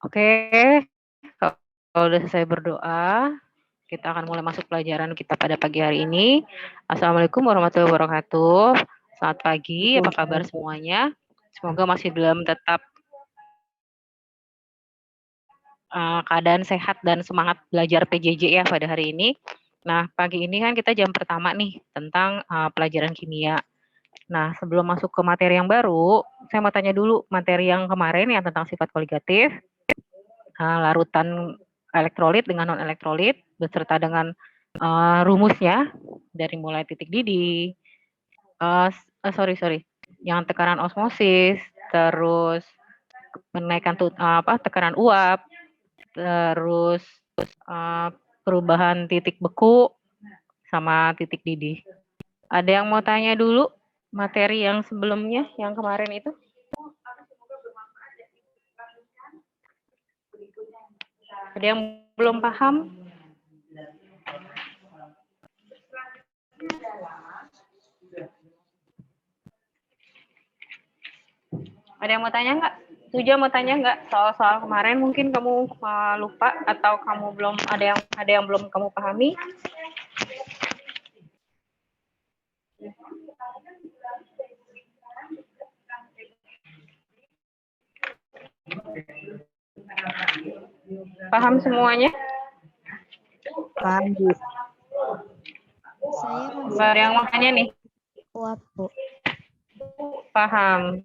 Oke, kalau udah selesai berdoa, kita akan mulai masuk pelajaran kita pada pagi hari ini. Assalamualaikum warahmatullahi wabarakatuh. Selamat pagi, apa kabar semuanya? Semoga masih dalam tetap keadaan sehat dan semangat belajar PJJ ya pada hari ini. Nah, pagi ini kan kita jam pertama nih tentang pelajaran kimia. Nah, sebelum masuk ke materi yang baru, saya mau tanya dulu materi yang kemarin yang tentang sifat koligatif, larutan elektrolit dengan non-elektrolit, beserta dengan rumusnya dari mulai titik didih, sorry, yang tekanan osmosis, terus menaikkan tekanan uap, terus perubahan titik beku sama titik didih. Ada yang mau tanya dulu materi yang sebelumnya, yang kemarin itu? Ada yang belum paham? Ada yang mau tanya nggak? Tuja mau tanya nggak soal-soal kemarin? Mungkin kamu lupa atau kamu belum ada yang belum kamu pahami? Paham semuanya? Paham, Bu. Saya masih Nggak ada yang mau tanya nih? uap, Bu. Paham.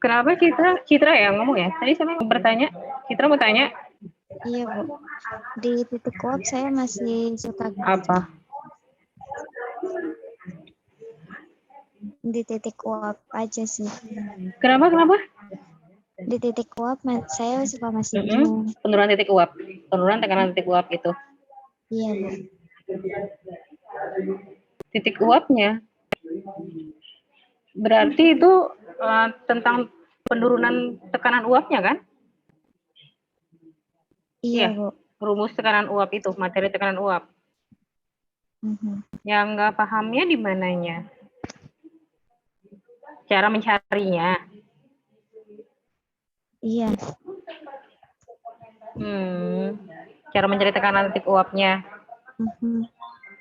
Kenapa Citra yang ngomong ya? Tadi saya mau bertanya. Citra mau tanya? Iya, Bu. Di titik uap saya masih suka Apa? di titik uap aja sih. Kenapa? Di titik uap saya suka masih bingung. Penurunan titik uap. Penurunan tekanan titik uap itu. Iya, Bu. Titik uapnya. Berarti itu tentang penurunan tekanan uapnya kan? Iya, Bu. Rumus tekanan uap itu, materi tekanan uap. Yang nggak pahamnya di mananya? Cara mencarinya. Iya. Cara mencari tekanan titik uapnya.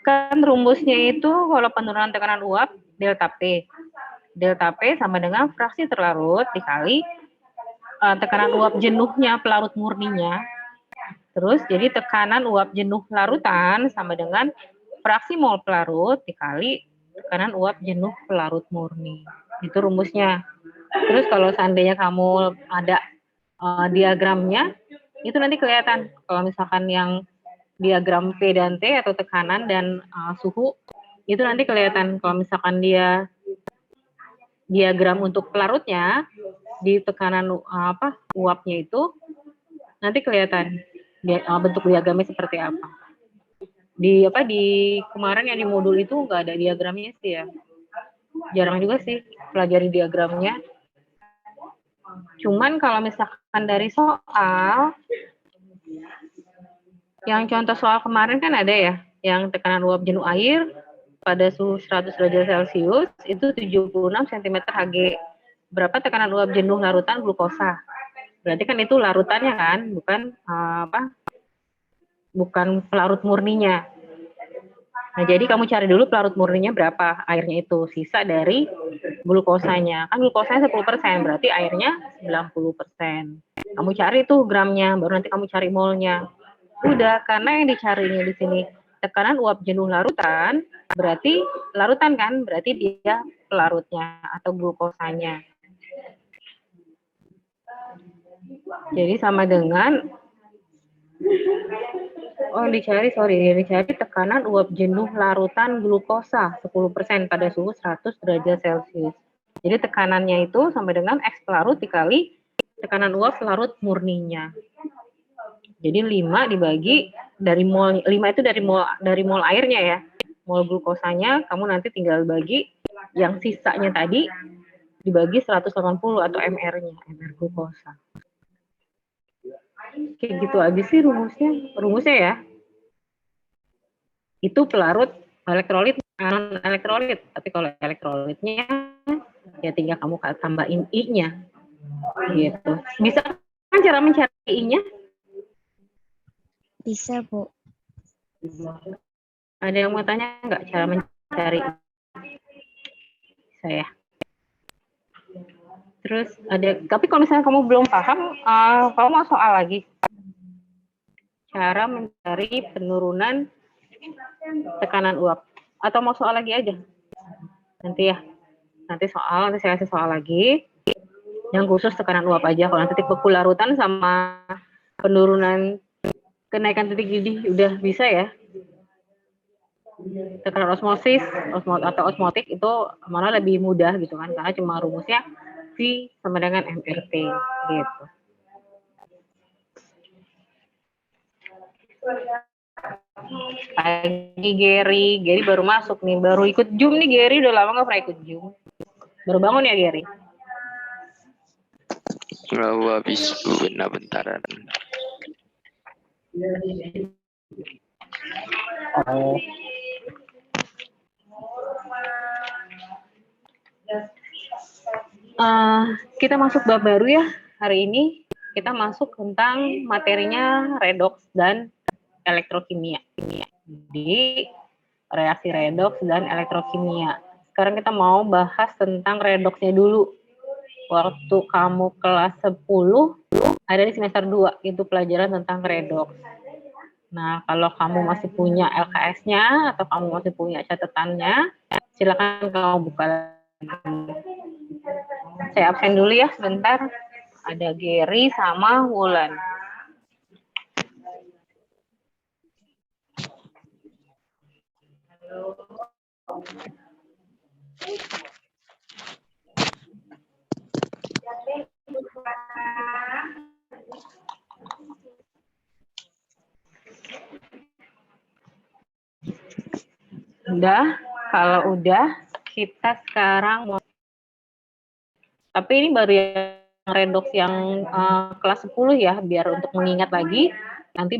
Kan rumusnya itu kalau penurunan tekanan uap delta P. Delta P sama dengan fraksi terlarut dikali tekanan uap jenuhnya pelarut murninya. Terus jadi tekanan uap jenuh larutan sama dengan fraksi mol pelarut dikali tekanan uap jenuh pelarut murni. Itu rumusnya. Terus kalau seandainya kamu ada diagramnya, itu nanti kelihatan. Kalau misalkan yang diagram P dan T atau tekanan dan suhu, itu nanti kelihatan. Kalau misalkan dia diagram untuk pelarutnya, di tekanan uapnya itu, nanti kelihatan bentuk diagramnya seperti apa. Di kemarin yang di modul itu nggak ada diagramnya sih ya. Jarang juga sih pelajari diagramnya. Cuman kalau misalkan dari soal, yang contoh soal kemarin kan ada ya, yang tekanan uap jenuh air pada suhu 100 derajat Celcius itu 76 cm Hg. Berapa tekanan uap jenuh larutan glukosa? Berarti kan itu larutannya kan, bukan pelarut murninya. Nah, jadi kamu cari dulu pelarut murninya berapa airnya itu, sisa dari glukosanya. Kan glukosanya 10%, berarti airnya 90%. Kamu cari tuh gramnya, baru nanti kamu cari molnya. Udah, karena yang dicarinya di sini tekanan uap jenuh larutan, berarti larutan kan, berarti dia pelarutnya atau glukosanya. Jadi sama dengan dicari tekanan uap jenuh larutan glukosa 10% pada suhu 100 derajat Celcius. Jadi tekanannya itu sama dengan X pelarut dikali tekanan uap pelarut murninya. Jadi 5 dibagi dari mol, 5 itu dari mol airnya ya. Mol glukosanya kamu nanti tinggal bagi yang sisanya tadi dibagi 180 atau mR-nya, mR glukosa. Kayak gitu aja sih rumusnya ya. Itu pelarut elektrolit, non elektrolit. Tapi kalau elektrolitnya Ya tinggal kamu tambahin I-nya. Gitu. Bisa kan cara mencari I-nya? Bisa, Bu. Ada yang mau tanya nggak cara mencari saya? Terus ada, tapi kalau misalnya kamu belum paham, kamu mau soal lagi. Cara mencari penurunan tekanan uap. Atau mau soal lagi aja? Nanti ya. Nanti saya kasih soal lagi. Yang khusus tekanan uap aja. Kalau nanti titik beku larutan sama penurunan kenaikan titik didih udah bisa ya. Tekanan osmosis atau osmotik itu malah lebih mudah gitu kan, karena cuma rumusnya V sama dengan MRT gitu. Pagi Gary baru masuk nih, baru ikut Zoom nih Gary, udah lama nggak pernah ikut Zoom. Baru bangun ya Gary? Habis bentaran. Oh. Kita masuk bab baru ya hari ini. Kita masuk tentang materinya redoks dan elektrokimia. Di reaksi redoks dan elektrokimia. Sekarang kita mau bahas tentang redoksnya dulu. Waktu kamu kelas 10 ada di semester 2 itu pelajaran tentang redoks. Nah, kalau kamu masih punya LKS-nya atau kamu masih punya catatannya, silakan kamu buka lagi. Saya absen dulu ya sebentar. Ada Gary sama Wulan. Udah, kalau udah kita sekarang mau, tapi ini baru yang redoks yang kelas 10 ya, biar untuk mengingat lagi. Nanti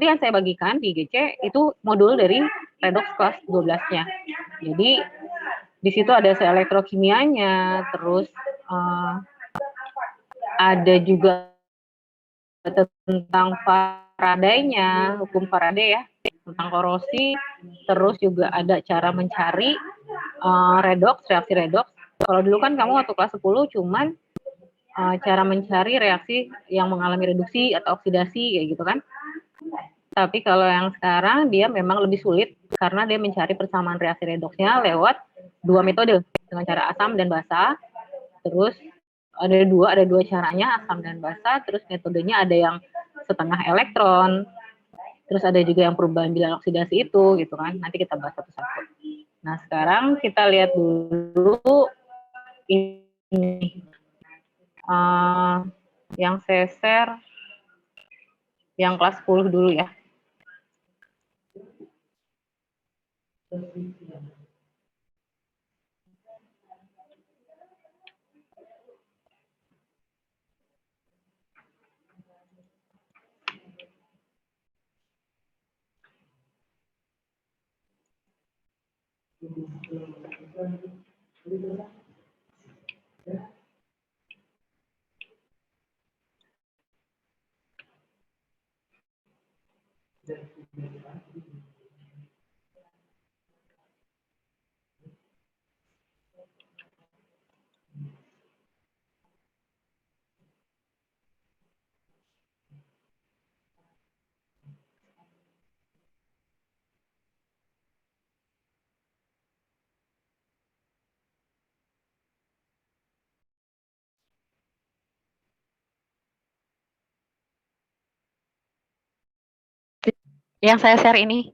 yang saya bagikan di GC itu modul dari redoks kelas 12-nya. Jadi di situ ada elektrokimianya, terus ada juga tentang Faraday-nya, hukum Faraday ya, tentang korosi, terus juga ada cara mencari reaksi redoks. Kalau dulu kan kamu waktu kelas 10 cuman cara mencari reaksi yang mengalami reduksi atau oksidasi kayak gitu kan. Tapi kalau yang sekarang dia memang lebih sulit karena dia mencari persamaan reaksi redoksnya lewat dua metode, dengan cara asam dan basa. Terus ada dua caranya, asam dan basa. Terus metodenya ada yang setengah elektron, terus ada juga yang perubahan bilangan oksidasi itu gitu kan. Nanti kita bahas satu-satu. Nah, sekarang kita lihat dulu ini yang saya share yang kelas 10 dulu ya. Yang saya share ini.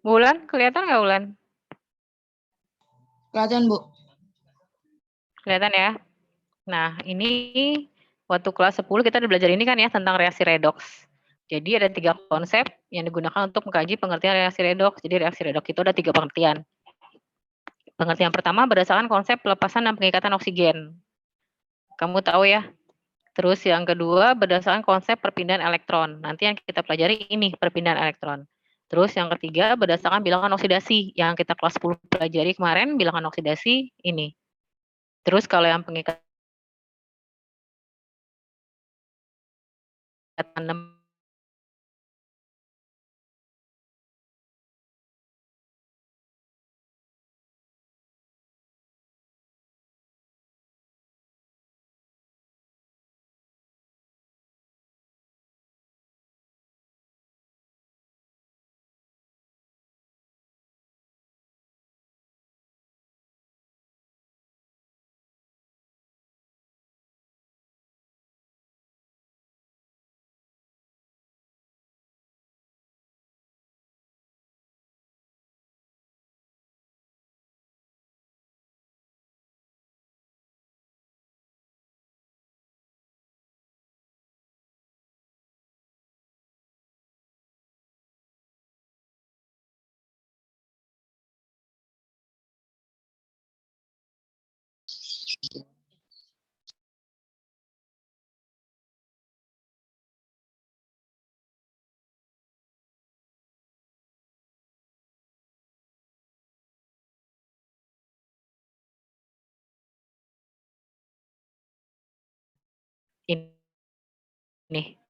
Wulan, kelihatan nggak Wulan? Kelihatan, Bu. Kelihatan ya? Nah, ini waktu kelas 10 kita udah belajar ini kan ya tentang reaksi redoks. Jadi ada 3 konsep yang digunakan untuk mengkaji pengertian reaksi redoks. Jadi reaksi redoks itu ada 3 pengertian. Pengertian pertama berdasarkan konsep pelepasan dan pengikatan oksigen. Kamu tahu ya. Terus yang kedua berdasarkan konsep perpindahan elektron. Nanti yang kita pelajari ini perpindahan elektron. Terus yang ketiga berdasarkan bilangan oksidasi yang kita kelas 10 pelajari kemarin, bilangan oksidasi ini. Terus kalau yang pengikatan ini.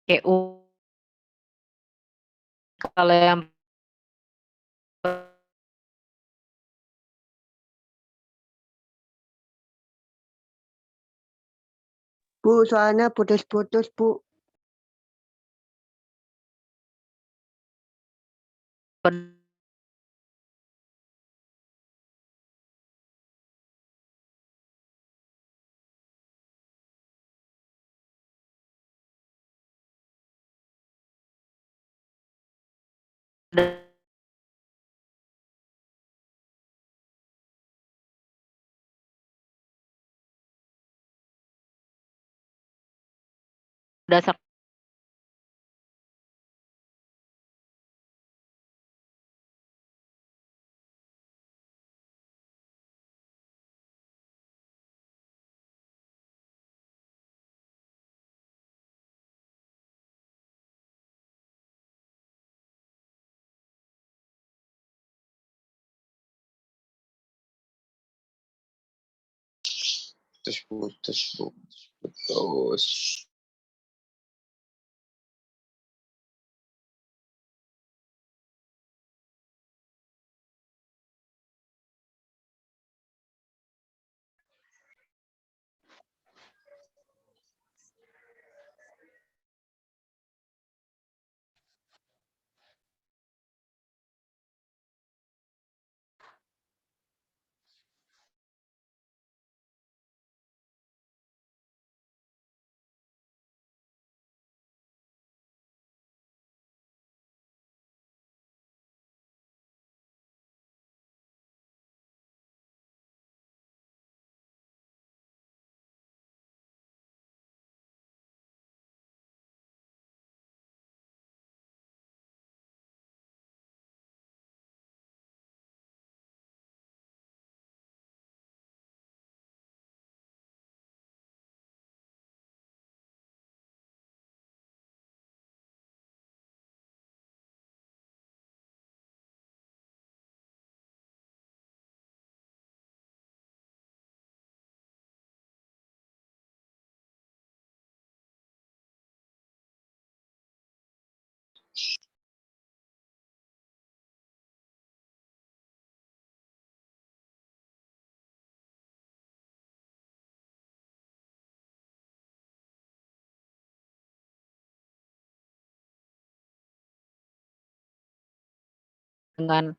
EU kalau yang Bu, soalnya putus-putus, Bu. dasar putus. dengan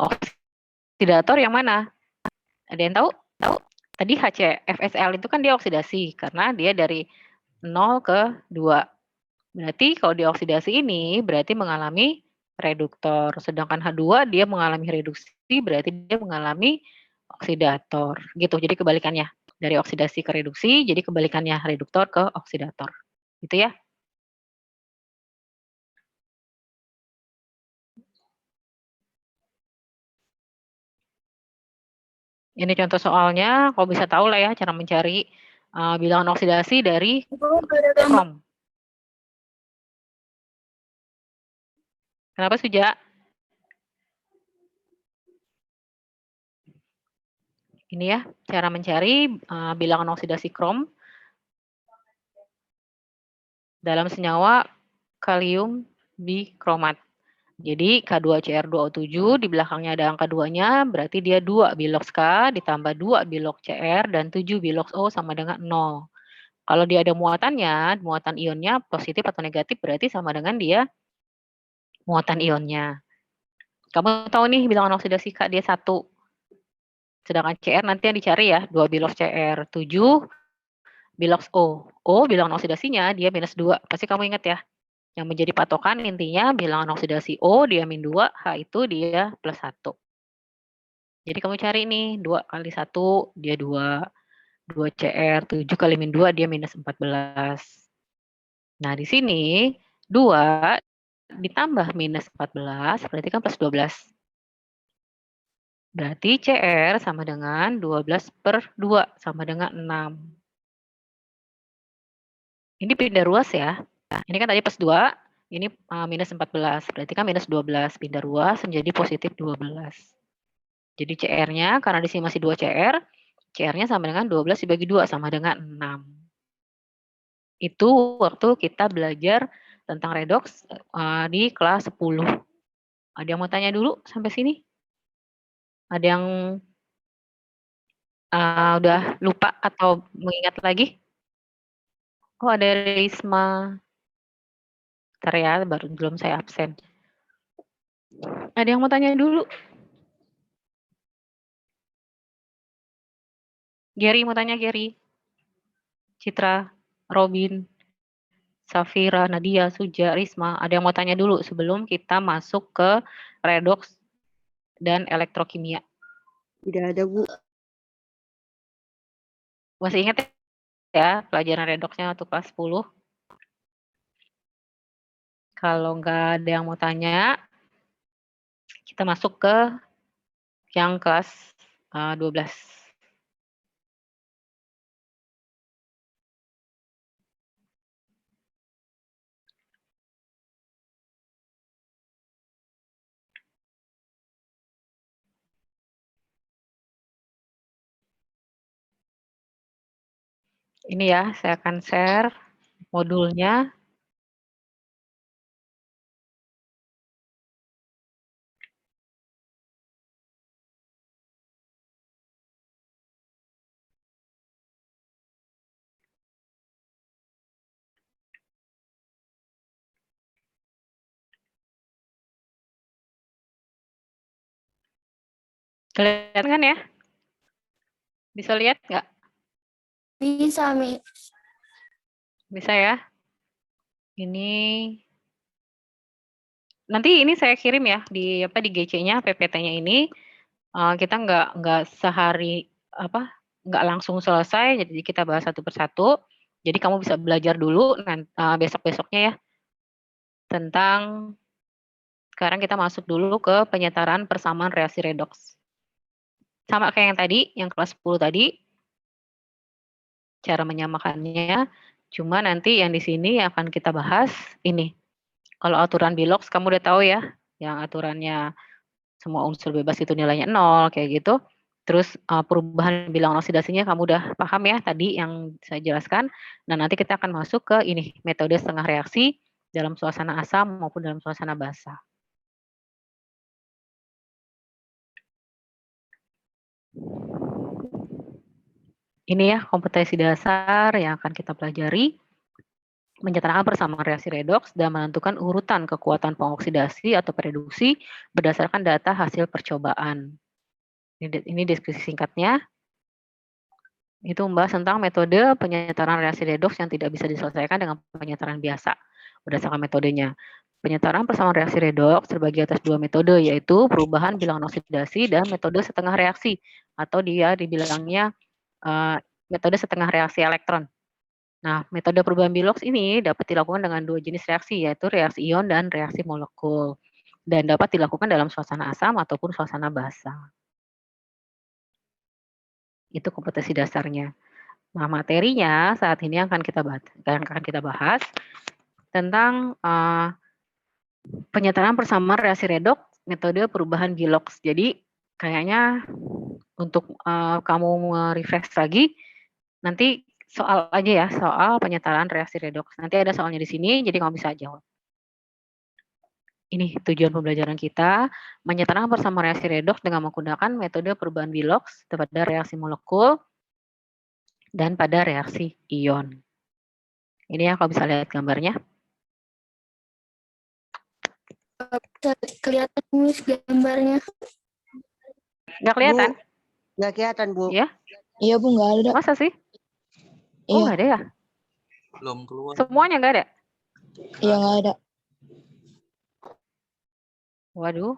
oksidator yang mana? Ada yang tahu? Tahu? Tadi HCFSL itu kan dia oksidasi karena dia dari 0 ke 2. Berarti kalau dioksidasi ini berarti mengalami reduktor. Sedangkan H2 dia mengalami reduksi berarti dia mengalami oksidator. Gitu. Jadi kebalikannya. dari oksidasi ke reduksi, jadi kebalikannya reduktor ke oksidator. Gitu ya. Ini contoh soalnya, kalau bisa tahu lah ya cara mencari bilangan oksidasi dari krom. Kenapa Suja? Ini ya, cara mencari bilangan oksidasi krom dalam senyawa kalium bikromat. Jadi K2Cr2O7 di belakangnya ada angka 2-nya, berarti dia 2 bilox K ditambah 2 bilox Cr dan 7 bilox O sama dengan 0. Kalau dia ada muatannya, muatan ionnya positif atau negatif berarti sama dengan dia muatan ionnya. Kamu tahu nih bilangan oksidasi K dia 1. Sedangkan Cr nanti yang dicari ya, 2 bilox Cr, 7 bilox O. O bilangan oksidasinya dia minus 2. Pasti kamu ingat ya. Yang menjadi patokan intinya bilangan oksidasi O dia min 2, H itu dia plus 1. Jadi kamu cari nih 2 kali 1 dia 2. 2 Cr, 7 kali min 2 dia minus 14. Nah di sini 2 ditambah minus 14 berarti kan plus 12. Berarti Cr sama dengan 12 per 2 sama dengan 6. Ini pindah ruas ya. Nah, ini kan tadi plus 2, ini minus 14. Berarti kan minus 12. Pindah ruas menjadi positif 12. Jadi CR-nya, karena di sini masih 2 CR, CR-nya sama dengan 12 dibagi 2, sama dengan 6. Itu waktu kita belajar tentang redox di kelas 10. Ada yang mau tanya dulu sampai sini? Ada yang udah lupa atau mengingat lagi? Oh, ada Risma. Bentar ya, belum saya absen. Ada yang mau tanya dulu? Gary mau tanya, Gary. Citra, Robin, Safira, Nadia, Suja, Risma. Ada yang mau tanya dulu sebelum kita masuk ke redox dan elektrokimia? Tidak ada, Bu. Masih ingat ya pelajaran redoxnya waktu kelas 10? Kalau nggak ada yang mau tanya, kita masuk ke yang kelas 12. Ini ya, saya akan share modulnya. Kelihatan kan ya? Bisa lihat nggak? Bisa, Mi. Bisa ya? Ini nanti ini saya kirim ya di GC-nya, PPT-nya ini. Kita nggak sehari nggak langsung selesai, jadi kita bahas satu persatu. Jadi kamu bisa belajar dulu besok-besoknya ya tentang. Sekarang kita masuk dulu ke penyetaraan persamaan reaksi redox. Sama kayak yang tadi, yang kelas 10 tadi, cara menyamakannya. Cuma nanti yang di sini akan kita bahas ini. Kalau aturan Bilox kamu udah tahu ya, yang aturannya semua unsur bebas itu nilainya 0 kayak gitu. Terus perubahan bilangan oksidasinya kamu udah paham ya tadi yang saya jelaskan. Nah, nanti kita akan masuk ke ini, metode setengah reaksi dalam suasana asam maupun dalam suasana basah. Ini ya kompetensi dasar yang akan kita pelajari. Menyatakan persamaan reaksi redox dan menentukan urutan kekuatan pengoksidasi atau pereduksi berdasarkan data hasil percobaan. Ini deskripsi singkatnya. Itu membahas tentang metode penyetaraan reaksi redox yang tidak bisa diselesaikan dengan penyetaraan biasa berdasarkan metodenya. Penyetaraan persamaan reaksi redox terbagi atas 2 metode, yaitu perubahan bilangan oksidasi dan metode setengah reaksi, atau dia dibilangnya metode setengah reaksi elektron. Nah, metode perubahan Bilox ini dapat dilakukan dengan 2 jenis reaksi, yaitu reaksi ion dan reaksi molekul, dan dapat dilakukan dalam suasana asam ataupun suasana basa. Itu kompetensi dasarnya. Nah, materinya saat ini akan kita bahas tentang penyataan persamaan reaksi redoks metode perubahan Bilox. Jadi kayaknya untuk kamu refresh lagi, nanti soal aja ya, soal penyataan reaksi redoks. Nanti ada soalnya di sini, jadi kamu bisa jawab. Ini tujuan pembelajaran kita, menyatakan persamaan reaksi redoks dengan menggunakan metode perubahan Bilox pada reaksi molekul dan pada reaksi ion. Ini ya, kalau bisa lihat gambarnya. Kelihatan Miss gambarnya. Nggak kelihatan? Nggak kelihatan, Bu. Ya? Iya Bu, nggak ada. Masa sih? Oh, Iya. nggak ada ya? Belum keluar. Semuanya nggak ada? Iya nggak ada. Waduh,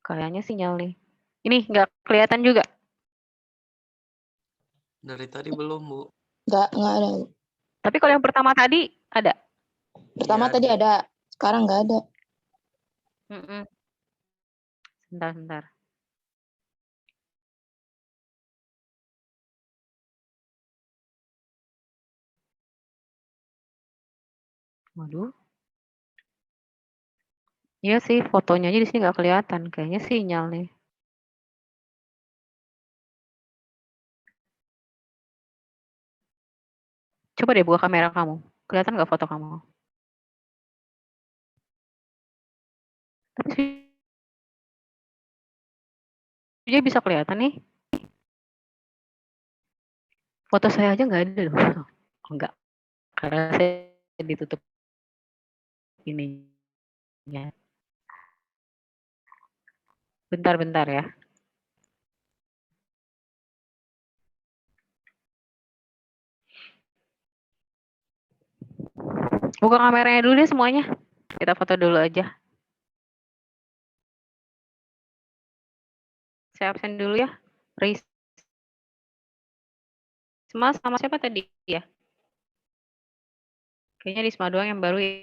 kayaknya sinyal nih. Ini nggak kelihatan juga? Dari tadi belum, Bu. Nggak ada. Bu. Tapi kalau yang pertama tadi ada? Pertama Iya, tadi ada, sekarang nggak ada. Sebentar. Waduh. Iya sih, fotonya aja di sini nggak kelihatan. Kayaknya sinyal nih. Coba deh buka kamera kamu. Kelihatan nggak foto kamu? Tapi dia bisa kelihatan nih. Foto saya aja nggak ada loh. Enggak. Karena saya ditutup ininya. Bentar ya. Buka kameranya dulu deh semuanya. Kita foto dulu aja. Saya absen dulu ya. Risma sama siapa tadi ya? Kayaknya Risma doang yang baru ya.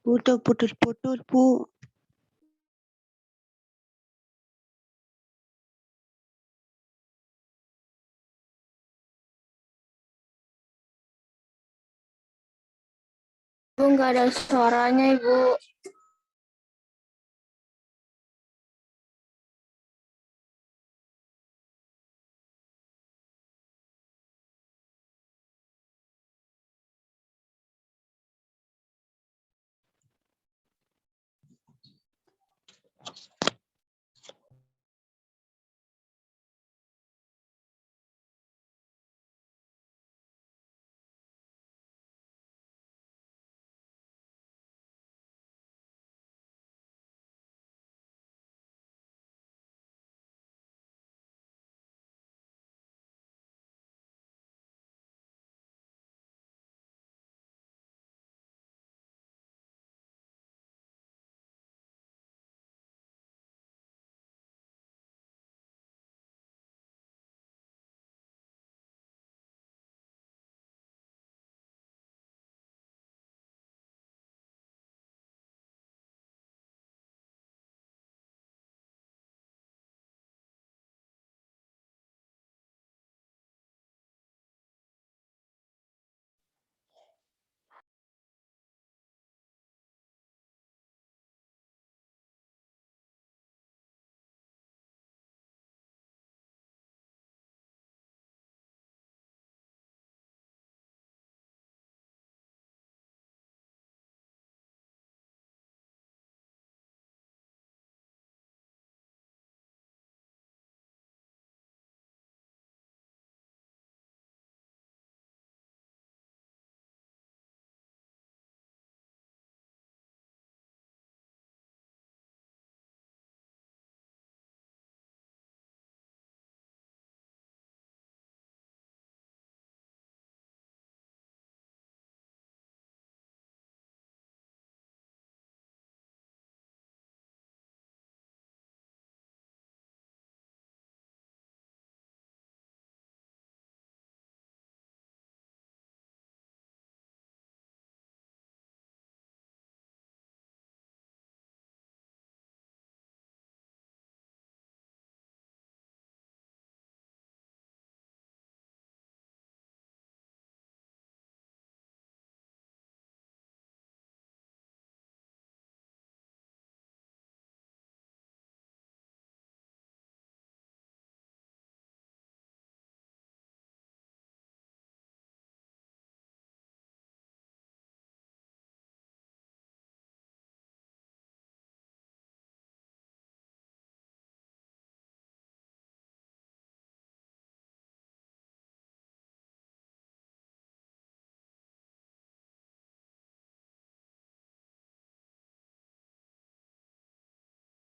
Udah putus-putus, Bu. Bu, nggak ada suaranya, Ibu.